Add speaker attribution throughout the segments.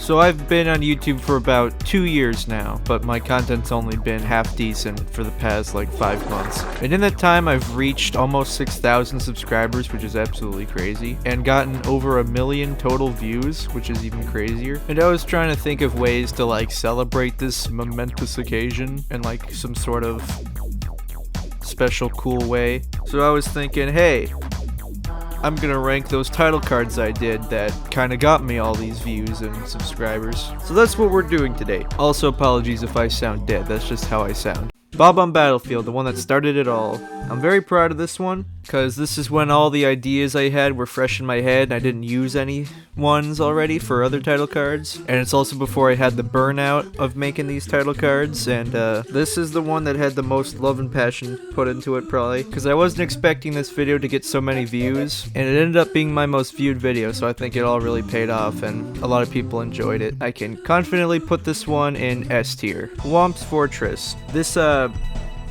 Speaker 1: So I've been on YouTube for about 2 years now, but my content's only been half decent for the past like 5 months. And in that time I've reached almost 6,000 subscribers, which is absolutely crazy, and gotten over 1 million total views, which is even crazier. And I was trying to think of ways to like celebrate this momentous occasion in like some sort of special cool way. So I was thinking, hey, I'm gonna rank those title cards I did that kinda got me all these views and subscribers. So that's what we're doing today. Also, apologies if I sound dead, that's just how I sound. Bob on Battlefield, the one that started it all. I'm very proud of this one, because this is when all the ideas I had were fresh in my head and I didn't use any ones already for other title cards. And it's also before I had the burnout of making these title cards, and this is the one that had the most love and passion put into it probably, because I wasn't expecting this video to get so many views, and it ended up being my most viewed video, so I think it all really paid off and a lot of people enjoyed it. I can confidently put this one in S tier. Thwomp's Fortress.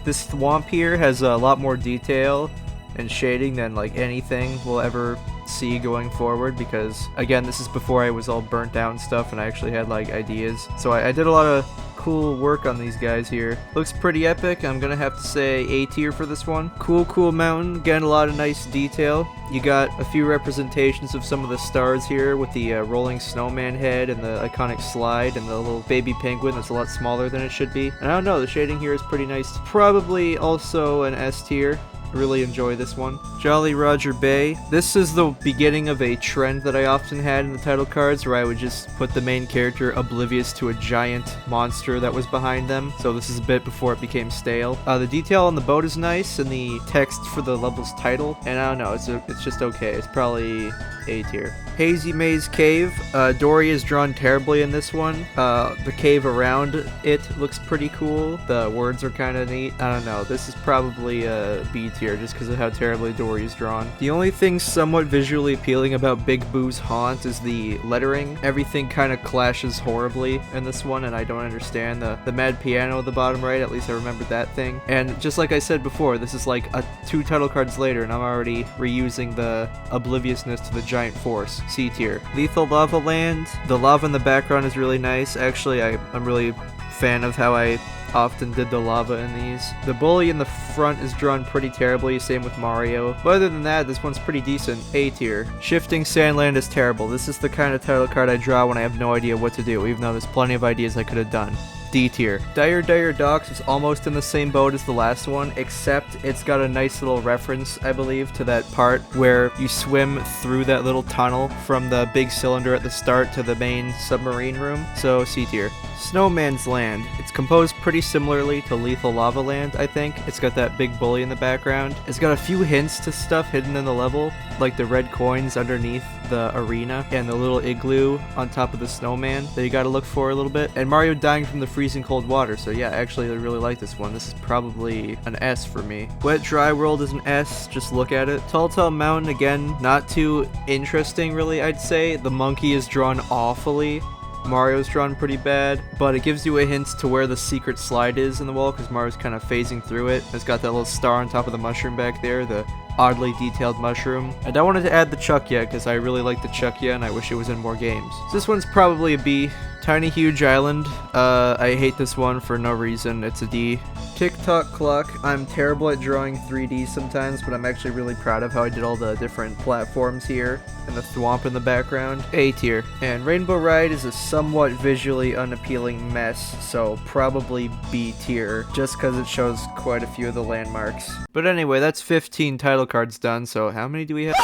Speaker 1: This Thwomp here has a lot more detail and shading than like anything we'll ever see going forward, because again, this is before I was all burnt out and stuff and I actually had like ideas. So I did a lot of cool work on these guys here. Looks pretty epic. I'm gonna have to say A tier for this one. Cool mountain, again a lot of nice detail. You got a few representations of some of the stars here with the rolling snowman head and the iconic slide and the little baby penguin that's a lot smaller than it should be. And I don't know, the shading here is pretty nice. Probably also an S tier. Really enjoy this one. Jolly Roger Bay. This is the beginning of a trend that I often had in the title cards, where I would just put the main character oblivious to a giant monster that was behind them. So this is a bit before it became stale. The detail on the boat is nice, and the text for the level's title, and I don't know, it's just okay. It's probably A tier. Hazy Maze Cave. Dory is drawn terribly in this one. The cave around it looks pretty cool. The words are kind of neat. I don't know. This is probably a B tier just because of how terribly Dory is drawn. The only thing somewhat visually appealing about Big Boo's haunt is the lettering. Everything kind of clashes horribly in this one, and I don't understand. The mad piano at the bottom right, at least I remembered that thing. And just like I said before, this is like 2 title cards later, and I'm already reusing the obliviousness to the giant force. C tier. Lethal Lava Land. The lava in the background is really nice. Actually, I'm really a fan of how I often did the lava in these. The bully in the front is drawn pretty terribly, same with Mario. But other than that, this one's pretty decent. A tier. Shifting Sandland is terrible. This is the kind of title card I draw when I have no idea what to do, even though there's plenty of ideas I could have done. D tier. Dire Docks is almost in the same boat as the last one, except it's got a nice little reference, I believe, to that part where you swim through that little tunnel from the big cylinder at the start to the main submarine room. So C tier. Snowman's Land. It's composed pretty similarly to Lethal Lava Land, I think. It's got that big bully in the background. It's got a few hints to stuff hidden in the level, like the red coins underneath the arena and the little igloo on top of the snowman that you gotta look for a little bit. And Mario dying from the freezing cold water. So yeah, actually I really like this one. This is probably an S for me. Wet Dry World is an S, just look at it. Tall Mountain, again, not too interesting really, I'd say. The monkey is drawn awfully. Mario's drawn pretty bad, but it gives you a hint to where the secret slide is in the wall, because Mario's kind of phasing through it. It's got that little star on top of the mushroom back there, the oddly detailed mushroom. And I wanted to add the Chuckya, because I really like the Chuckya and I wish it was in more games. So this one's probably a B. Tiny Huge Island. I hate this one for no reason. It's a D. Tick-Tock Clock. I'm terrible at drawing 3D sometimes, but I'm actually really proud of how I did all the different platforms here and the thwomp in the background. A tier. And Rainbow Ride is a somewhat visually unappealing mess, so probably B tier, just because it shows quite a few of the landmarks. But anyway, that's 15 title cards done, so how many do we have?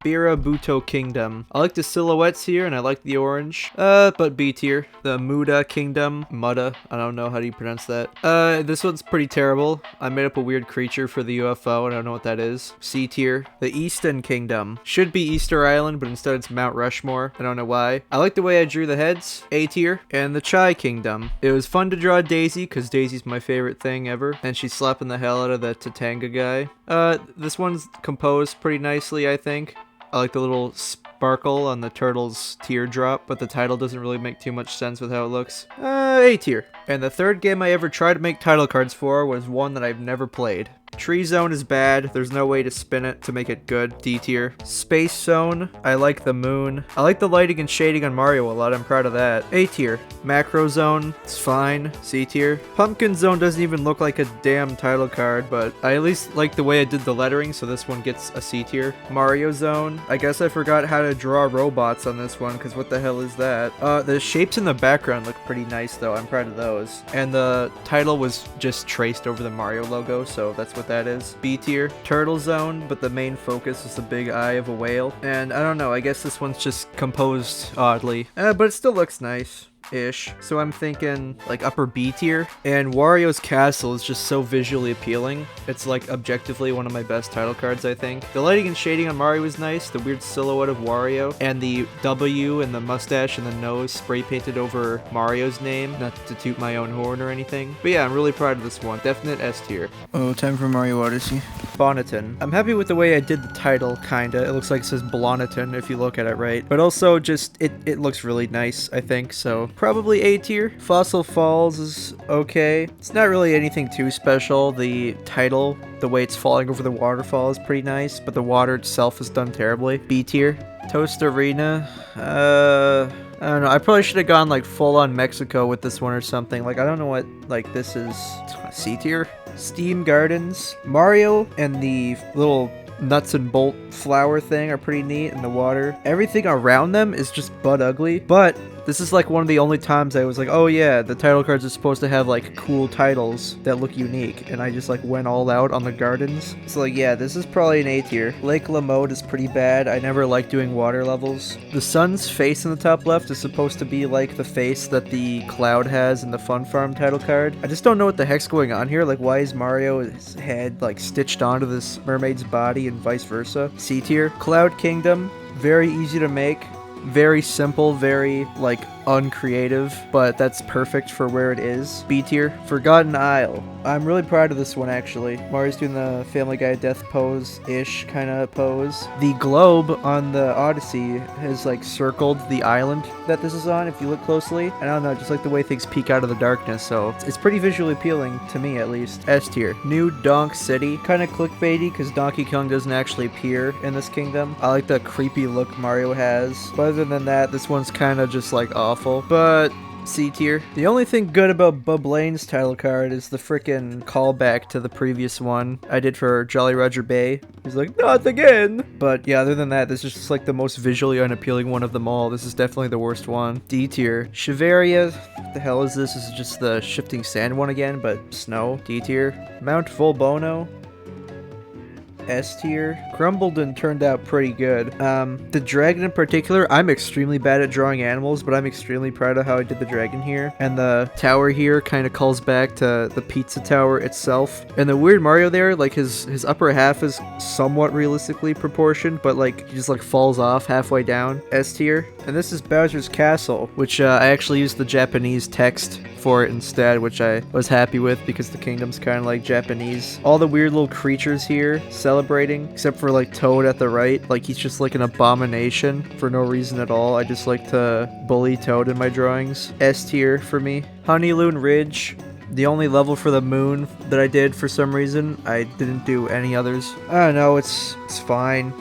Speaker 1: Birabuto Kingdom. I like the silhouettes here, and I like the orange. But B tier. The Muda Kingdom. Muda. I don't know how do you pronounce that. This one's pretty terrible. I made up a weird creature for the UFO, and I don't know what that is. C tier. The Easton Kingdom. Should be Easter Island, but instead it's Mount Rushmore. I don't know why. I like the way I drew the heads. A tier. And the Chai Kingdom. It was fun to draw Daisy, because Daisy's my favorite thing ever. And she's slapping the hell out of the Tatanga guy. This one's composed pretty nicely, I think. I like the little sparkle on the turtle's teardrop, but the title doesn't really make too much sense with how it looks. A tier. And the third game I ever tried to make title cards for was one that I've never played. Tree Zone is bad. There's no way to spin it to make it good. D tier. Space Zone. I like the moon. I like the lighting and shading on Mario a lot. I'm proud of that. A tier. Macro Zone. It's fine. C tier. Pumpkin Zone doesn't even look like a damn title card, but I at least like the way I did the lettering, so this one gets a C tier. Mario Zone. I guess I forgot how to draw robots on this one, because what the hell is that? The shapes in the background look pretty nice, though. I'm proud of those. And the title was just traced over the Mario logo, so that's what that is. B tier. Turtle Zone, but the main focus is the big eye of a whale. And I don't know, I guess this one's just composed oddly. But it still looks nice. Ish. So I'm thinking like upper B tier. And Wario's castle is just so visually appealing. It's like objectively one of my best title cards, I think. The lighting and shading on Mario is nice. The weird silhouette of Wario and the W and the mustache and the nose spray painted over Mario's name. Not to toot my own horn or anything. But yeah, I'm really proud of this one. Definite S tier.
Speaker 2: Oh, time for Mario Odyssey.
Speaker 1: Bonneton. I'm happy with the way I did the title, kinda. It looks like it says Blonneton if you look at it right. But also just, it looks really nice, I think, so probably A tier. Fossil Falls is okay. It's not really anything too special. The title, the way it's falling over the waterfall is pretty nice, but the water itself is done terribly. B tier. Tostarena. I don't know. I probably should have gone like full on Mexico with this one or something. Like, I don't know what, like, this is. C tier. Steam Gardens. Mario and the little nuts and bolt flower thing are pretty neat in the water. Everything around them is just butt ugly, but this is like one of the only times I was like, oh yeah, the title cards are supposed to have like cool titles that look unique, and I just like went all out on the gardens. So like, yeah, this is probably an A tier. Lake LaMotte is pretty bad. I never liked doing water levels. The sun's face in the top left is supposed to be like the face that the cloud has in the Fun Farm title card. I just don't know what the heck's going on here. Like, why is Mario's head like stitched onto this mermaid's body and vice versa? C tier. Cloud Kingdom, very easy to make. Very simple, very, like, uncreative, but that's perfect for where it is. B tier. Forgotten Isle. I'm really proud of this one, actually. Mario's doing the Family Guy death pose-ish kind of pose. The globe on the Odyssey has, like, circled the island that this is on, if you look closely. And I don't know, just like the way things peek out of the darkness, so it's pretty visually appealing, to me at least. S tier. New Donk City. Kind of clickbaity, because Donkey Kong doesn't actually appear in this kingdom. I like the creepy look Mario has, but other than that, this one's kind of just, like, awful. But C tier. The only thing good about Bub Lane's title card is the frickin' callback to the previous one I did for Jolly Roger Bay. He's like, not again! But yeah, other than that, this is just like the most visually unappealing one of them all. This is definitely the worst one. D tier. Shiveria. What the hell is this? This is just the shifting sand one again, but snow. D tier. Mount Volbono. S tier. Crumbledon turned out pretty good. The dragon in particular, I'm extremely bad at drawing animals, but I'm extremely proud of how I did the dragon here. And the tower here kind of calls back to the pizza tower itself. And the weird Mario there, like his upper half is somewhat realistically proportioned, but like he just like falls off halfway down. S tier. And this is Bowser's Castle, which I actually used the Japanese text for it instead, which I was happy with because the kingdom's kind of like Japanese. All the weird little creatures here celebrating, except for like Toad at the right. Like he's just like an abomination for no reason at all. I just like to bully Toad in my drawings. S tier for me. Honeyloon Ridge. The only level for the moon that I did for some reason. I didn't do any others. I don't know, it's fine.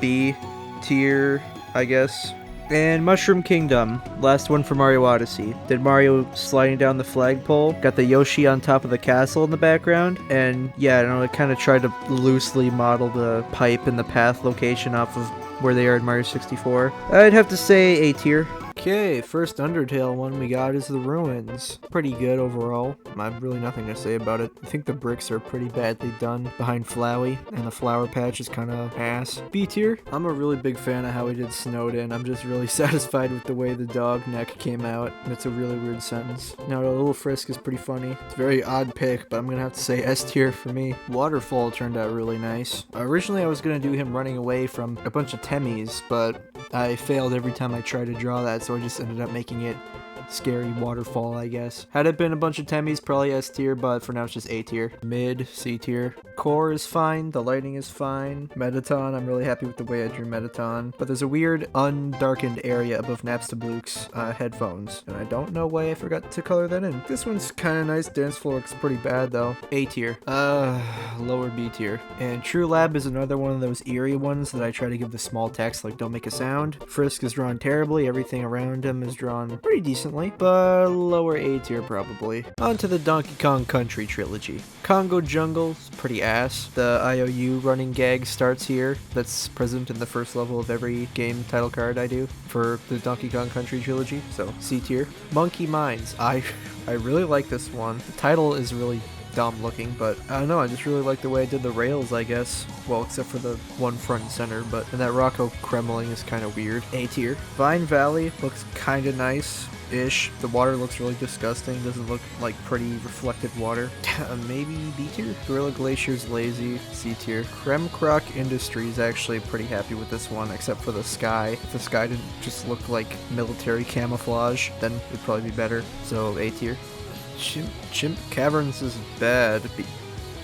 Speaker 1: B tier, I guess. And Mushroom Kingdom, last one for Mario Odyssey. Did Mario sliding down the flagpole, got the Yoshi on top of the castle in the background, and yeah, I don't know, I kind of tried to loosely model the pipe and the path location off of where they are in Mario 64. I'd have to say A tier. Okay, first Undertale one we got is The Ruins. Pretty good overall. I have really nothing to say about it. I think the bricks are pretty badly done behind Flowey, and the flower patch is kind of ass. B tier. I'm a really big fan of how he did Snowden. I'm just really satisfied with the way the dog neck came out. It's a really weird sentence. Now, the little frisk is pretty funny. It's a very odd pick, but I'm gonna have to say S tier for me. Waterfall turned out really nice. Originally, I was gonna do him running away from a bunch of Temmies, but I failed every time I tried to draw that, so so I just ended up making it Scary Waterfall, I guess. Had it been a bunch of Temmies, probably S tier, but for now it's just A tier. Mid, C tier. Core is fine, the lighting is fine. Metaton, I'm really happy with the way I drew Metaton. But there's a weird undarkened area above Napstabluke's headphones, and I don't know why I forgot to color that in. This one's kind of nice. Dance floor looks pretty bad though. A tier. Lower B tier. And True Lab is another one of those eerie ones that I try to give the small text, like don't make a sound. Frisk is drawn terribly. Everything around him is drawn pretty decently, but lower A tier probably. On to the Donkey Kong Country trilogy. Congo Jungle's pretty ass. The IOU running gag starts here. That's present in the first level of every game title card I do for the Donkey Kong Country trilogy, so C tier. Monkey Mines. I really like this one. The title is really dumb looking, but I don't know, I just really like the way I did the rails, I guess. Well, except for the one front and center, but and that Rocco Kremling is kind of weird. A tier. Vine Valley looks kind of nice-ish. The water looks really disgusting. Doesn't look like pretty reflected water. Maybe B tier? Gorilla Glacier's lazy. C tier. Creme Croc Industries actually pretty happy with this one, except for the sky. If the sky didn't just look like military camouflage, then it'd probably be better. So A tier. Chimp Caverns is bad.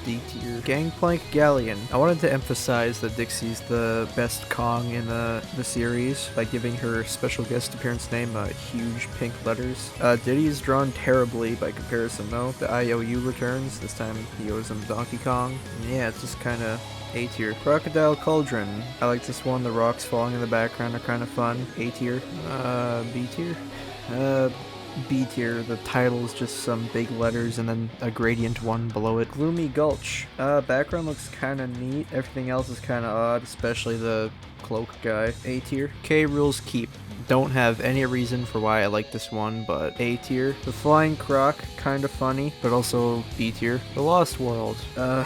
Speaker 1: D tier. Gangplank Galleon. I wanted to emphasize that Dixie's the best Kong in the series by giving her special guest appearance name huge pink letters. Diddy is drawn terribly by comparison though. The IOU returns. This time he owes him Donkey Kong. Yeah, it's just kind of A tier. Crocodile Cauldron. I like this one. The rocks falling in the background are kind of fun. A tier. B tier. B tier. The title is just some big letters and then a gradient one below it. Gloomy Gulch. Background looks kind of neat. Everything else is kind of odd, especially the cloak guy. A tier. K Rules Keep. Don't have any reason for why I like this one, but A tier. The Flying Croc, kind of funny, but also B tier. The Lost World,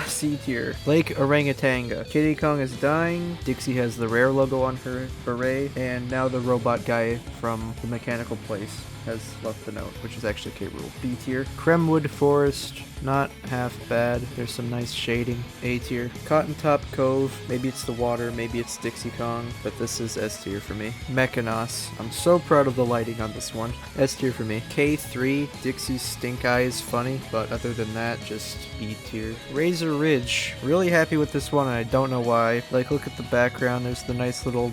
Speaker 1: C tier. Lake Orangutanga. Kiddy Kong is dying. Dixie has the Rare logo on her beret, and now the robot guy from the mechanical place has left the note, which is actually K Rule. B tier. Cremwood Forest, not half bad. There's some nice shading. A tier. Cotton Top Cove. Maybe it's the water, maybe it's Dixie Kong, but this is S tier for me. Mechanos. I'm so proud of the lighting on this one. S tier for me. K3. Dixie's stink eye is funny, but other than that, just B tier. Razor Ridge. Really happy with this one, and I don't know why. Like, look at the background. There's the nice little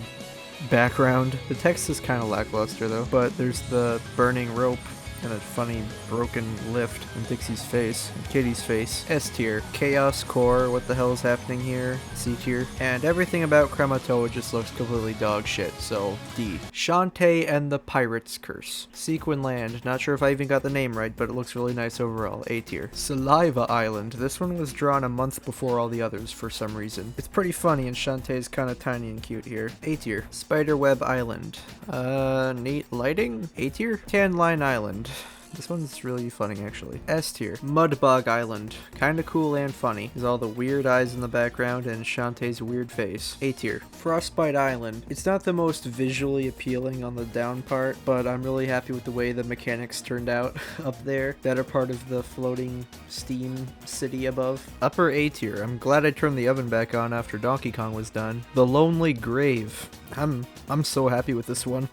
Speaker 1: background. The text is kind of lackluster though, but there's the burning rope and a funny broken lift in Dixie's face and Kitty's face. S tier. Chaos Core, what the hell is happening here? C tier. And everything about Krematoa just looks completely dog shit, so D. Shantae and the Pirate's Curse. Sequin Land, not sure if I even got the name right, but it looks really nice overall. A tier. Saliva Island, this one was drawn a month before all the others for some reason. It's pretty funny and Shantae's kind of tiny and cute here. A tier. Spiderweb Island. Neat lighting? A tier. Tan Line Island. This one's really funny, actually. S tier. Mudbog Island. Kinda cool and funny. There's all the weird eyes in the background and Shantae's weird face. A tier. Frostbite Island. It's not the most visually appealing on the down part, but I'm really happy with the way the mechanics turned out up there that are part of the floating steam city above. Upper A tier. I'm glad I turned the oven back on after Donkey Kong was done. The Lonely Grave. I'm so happy with this one.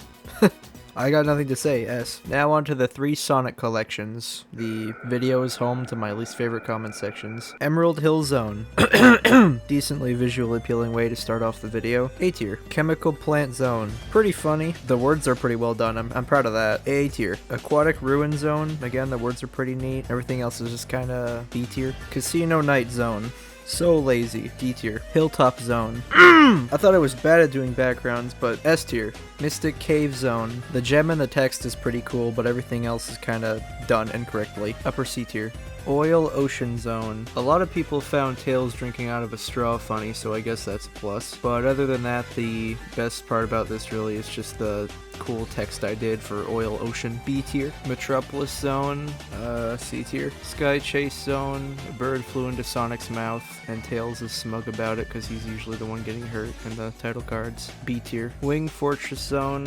Speaker 1: I got nothing to say, S. Now on to the 3 Sonic collections. The video is home to my least favorite comment sections. Emerald Hill Zone. Decently visually appealing way to start off the video. A tier. Chemical Plant Zone. Pretty funny. The words are pretty well done. I'm proud of that. A tier. Aquatic Ruin Zone. Again, the words are pretty neat. Everything else is just kind of B tier. Casino Night Zone. So lazy. D tier. Hilltop Zone. I thought I was bad at doing backgrounds, but S tier. Mystic Cave Zone. The gem and the text is pretty cool, but everything else is kind of done incorrectly. Upper C tier. Oil Ocean Zone. A lot of people found Tails drinking out of a straw funny, so I guess that's a plus. But other than that, the best part about this really is just the cool text I did for Oil Ocean. B tier. Metropolis Zone. C tier. Sky Chase Zone. A bird flew into Sonic's mouth, and Tails is smug about it because he's usually the one getting hurt in the title cards. B tier. Wing Fortress Zone.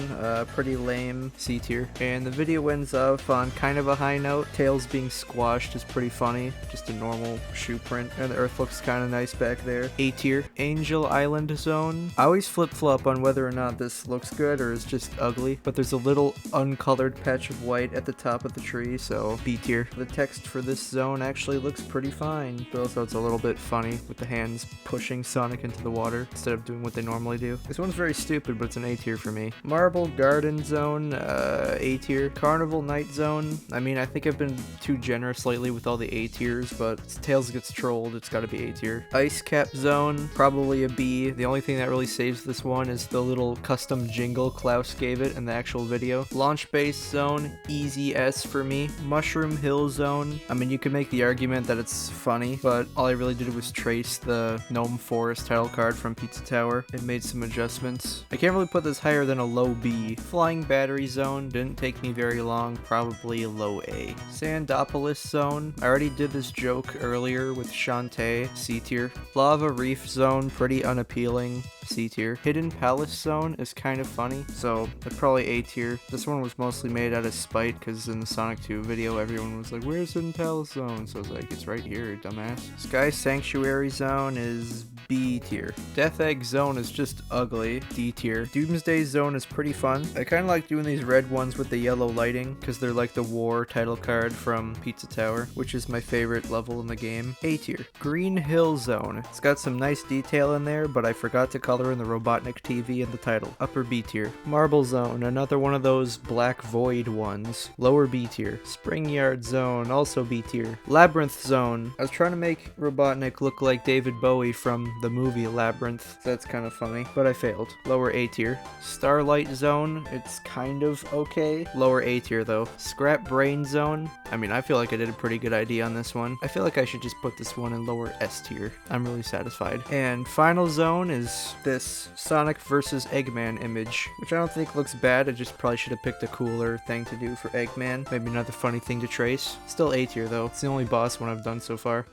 Speaker 1: Pretty lame. C tier. And the video ends up on kind of a high note. Tails being squashed is pretty funny. Just a normal shoe print. And the earth looks kind of nice back there. A tier. Angel Island Zone. I always flip-flop on whether or not this looks good or is just ugly ugly, but there's a little uncolored patch of white at the top of the tree, so B tier. The text for this zone actually looks pretty fine, but also it's a little bit funny with the hands pushing Sonic into the water instead of doing what they normally do. This one's very stupid, but it's an A tier for me. Marble Garden Zone, A tier. Carnival Night Zone, I mean, I think I've been too generous lately with all the A tiers, but Tails gets trolled, it's gotta be A tier. Ice Cap Zone, probably a B. The only thing that really saves this one is the little custom jingle Klaus gave it in the actual video. Launch Base Zone, easy S for me. Mushroom Hill Zone, I mean, you could make the argument that it's funny, but all I really did was trace the Gnome Forest title card from Pizza Tower and made some adjustments. I can't really put this higher than a low B. Flying Battery Zone, didn't take me very long, probably a low A. Sandopolis Zone, I already did this joke earlier with Shantae, C tier. Lava Reef Zone, pretty unappealing, C tier. Hidden Palace Zone is kind of funny, so probably A tier. This one was mostly made out of spite because in the Sonic 2 video everyone was like, where's Hidden Palace Zone? So I was like, it's right here, dumbass. Sky Sanctuary Zone is B tier. Death Egg Zone is just ugly, D tier. Doomsday Zone is pretty fun. I kind of like doing these red ones with the yellow lighting because they're like the war title card from Pizza Tower, which is my favorite level in the game. A tier. Green Hill Zone. It's got some nice detail in there, but I forgot to color in the Robotnik TV in the title. Upper B tier. Marble Zone, another one of those black void ones. Lower B tier. Spring Yard Zone, also B tier. Labyrinth Zone. I was trying to make Robotnik look like David Bowie from the movie Labyrinth. That's kind of funny, but I failed. Lower A tier. Starlight Zone, it's kind of okay. Lower A tier though. Scrap Brain Zone, I mean, I feel like I did a pretty good idea on this one. I feel like I should just put this one in lower S tier. I'm really satisfied. And final zone is this Sonic vs. Eggman image, which I don't think looks bad. I just probably should have picked a cooler thing to do for Eggman. Maybe another funny thing to trace. Still A tier though. It's the only boss one I've done so far.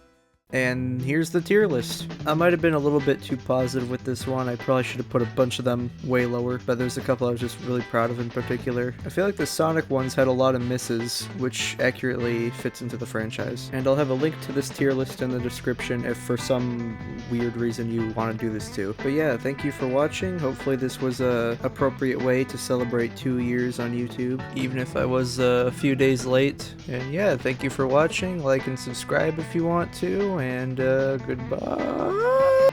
Speaker 1: And here's the tier list. I might have been a little bit too positive with this one. I probably should have put a bunch of them way lower, but there's a couple I was just really proud of in particular. I feel like the Sonic ones had a lot of misses, which accurately fits into the franchise. And I'll have a link to this tier list in the description if for some weird reason you want to do this too. But yeah, thank you for watching. Hopefully this was a appropriate way to celebrate 2 years on YouTube, even if I was a few days late. And yeah, thank you for watching. Like and subscribe if you want to. And goodbye.